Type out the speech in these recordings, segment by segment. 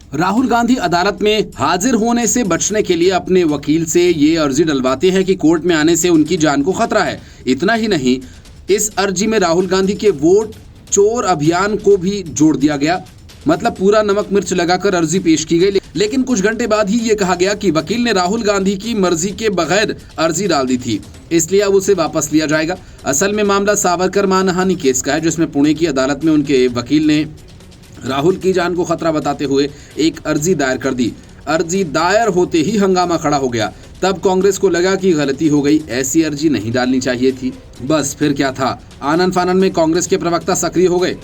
राहुल गांधी अदालत में हाजिर होने से बचने के लिए अपने वकील से ये अर्जी डलवाते हैं कि कोर्ट में आने से उनकी जान को खतरा है। इतना ही नहीं, इस अर्जी में राहुल गांधी के वोट चोर अभियान को भी जोड़ दिया गया। मतलब पूरा नमक मिर्च लगाकर अर्जी पेश की गई। लेकिन कुछ घंटे बाद ही ये कहा गया कि वकील ने राहुल गांधी की मर्जी के बगैर अर्जी डाल दी थी, इसलिए अब उसे वापस लिया जाएगा। असल में मामला सावरकर मानहानि केस का है, जिसमें पुणे की अदालत में उनके वकील ने राहुल की जान को खतरा बताते हुए एक अर्जी दायर कर दी। अर्जी दायर होते ही हंगामा खड़ा हो गया। तब कांग्रेस को लगा कि गलती हो गई, ऐसी अर्जी नहीं डालनी चाहिए थी। बस फिर क्या था, आनन फानन में कांग्रेस के प्रवक्ता सक्रिय हो गए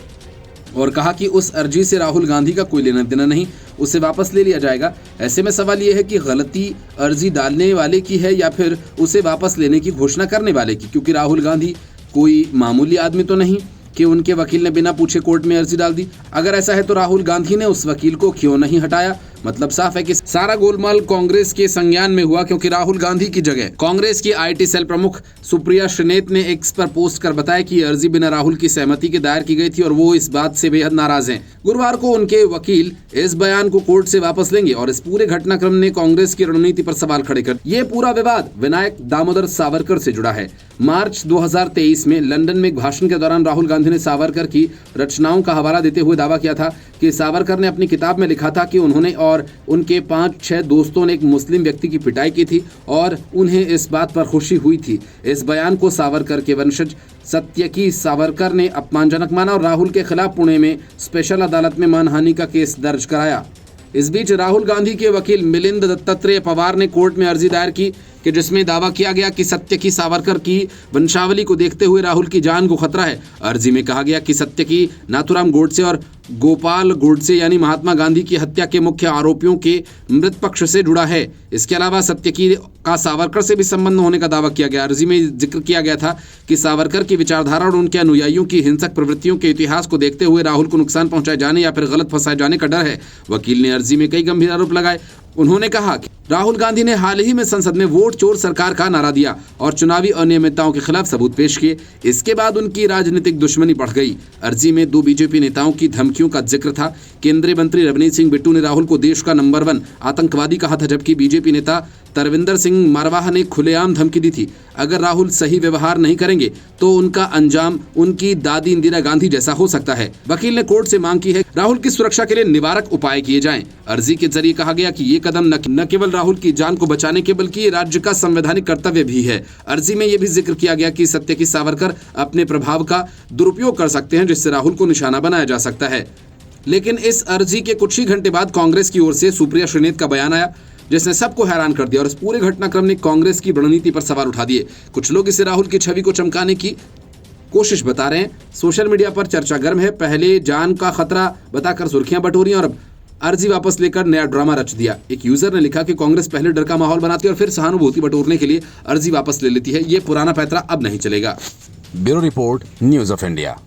और कहा कि उस अर्जी से राहुल गांधी का कोई लेना देना नहीं, उसे वापस ले लिया जाएगा। ऐसे में सवाल यह है कि गलती अर्जी डालने वाले की है या फिर उसे वापस लेने की घोषणा करने वाले की, क्योंकि राहुल गांधी कोई मामूली आदमी तो नहीं कि उनके वकील ने बिना पूछे कोर्ट में अर्जी डाल दी। अगर ऐसा है तो राहुल गांधी ने उस वकील को क्यों नहीं हटाया? मतलब साफ है कि सारा गोलमाल कांग्रेस के संज्ञान में हुआ, क्योंकि राहुल गांधी की जगह कांग्रेस की आईटी सेल प्रमुख सुप्रिया श्रीनेत ने एक्स पर पोस्ट कर बताया कि अर्जी बिना राहुल की सहमति के दायर की गई थी और वो इस बात से बेहद नाराज हैं। गुरुवार को उनके वकील इस बयान को कोर्ट से वापस लेंगे और इस पूरे घटनाक्रम ने कांग्रेस की रणनीति पर सवाल खड़े कर। ये पूरा विवाद विनायक दामोदर सावरकर से जुड़ा है। मार्च 2023 में लंदन में एक भाषण के दौरान राहुल गांधी ने सावरकर की रचनाओं का हवाला देते हुए दावा किया था कि सावरकर ने अपनी किताब में लिखा था कि उन्होंने और उनके 5-6 दोस्तों ने एक मुस्लिम व्यक्ति की पिटाई की थी और उन्हें इस बात पर खुशी हुई थी। इस बयान को सावरकर के वंशज सत्यकी सावरकर ने अपमानजनक माना और राहुल के खिलाफ पुणे में स्पेशल अदालत में मानहानि का केस दर्ज कराया। इस बीच राहुल गांधी के वकील मिलिंद दत्तात्रेय पवार ने कोर्ट में अर्जी दायर की कि जिसमें दावा किया गया कि सत्यकी सावरकर की वंशावली को देखते हुए राहुल की जान को खतरा है। अर्जी में कहा गया कि सत्यकी नाथुराम गोडसे और गोपाल गोडसे यानी महात्मा गांधी की हत्या के मुख्य आरोपियों के मृत पक्ष से जुड़ा है। इसके अलावा सत्यकी का सावरकर से भी संबंध होने का दावा किया गया। अर्जी में जिक्र किया गया था कि सावरकर की विचारधारा और उनके अनुयायियों की हिंसक प्रवृत्तियों के इतिहास को देखते हुए राहुल को नुकसान पहुंचाए जाने या फिर गलत फंसाए जाने का डर है। वकील ने अर्जी में कई गंभीर आरोप लगाए। उन्होंने कहा कि राहुल गांधी ने हाल ही में संसद में वोट चोर सरकार का नारा दिया और चुनावी अनियमितताओं के खिलाफ सबूत पेश किए। इसके बाद उनकी राजनीतिक दुश्मनी बढ़ गई। अर्जी में 2 बीजेपी नेताओं की धमकियों का जिक्र था। केंद्रीय मंत्री रवनीत सिंह बिट्टू ने राहुल को देश का नंबर 1 आतंकवादी कहा था, जबकि बीजेपी नेता तरविंदर सिंह मारवाह ने खुलेआम धमकी दी थी। अगर राहुल सही व्यवहार नहीं करेंगे तो उनका अंजाम उनकी दादी इंदिरा गांधी जैसा हो सकता है। वकील ने कोर्ट से मांग की है राहुल की सुरक्षा के लिए निवारक उपाय किए जाएं। अर्जी के जरिए कहा गया कि ये कदम न केवल राहुल की जान को बचाने के बल्कि ये राज्य का संवैधानिक कर्तव्य भी है। अर्जी में यह भी जिक्र किया गया कि सत्यकी सावरकर अपने प्रभाव का दुरुपयोग कर सकते हैं, जिससे राहुल को निशाना बनाया जा सकता है। लेकिन इस अर्जी के कुछ ही घंटे बाद कांग्रेस की ओर से सुप्रिया श्रीनेत का बयान आया, जिसने सबको हैरान कर दिया और इस पूरे घटनाक्रम ने कांग्रेस की रणनीति पर सवाल उठा दिए। कुछ लोग इसे राहुल की छवि को चमकाने की कोशिश बता रहे हैं। सोशल मीडिया पर चर्चा गर्म है। पहले जान का खतरा बताकर सुर्खियां बटोरी और अब अर्जी वापस लेकर नया ड्रामा रच दिया। एक यूजर ने लिखा कि कांग्रेस पहले डर का माहौल बनाती है और फिर सहानुभूति बटोरने के लिए अर्जी वापस ले लेती है। ये पुराना पैंतरा अब नहीं चलेगा। Bureau report, news of India.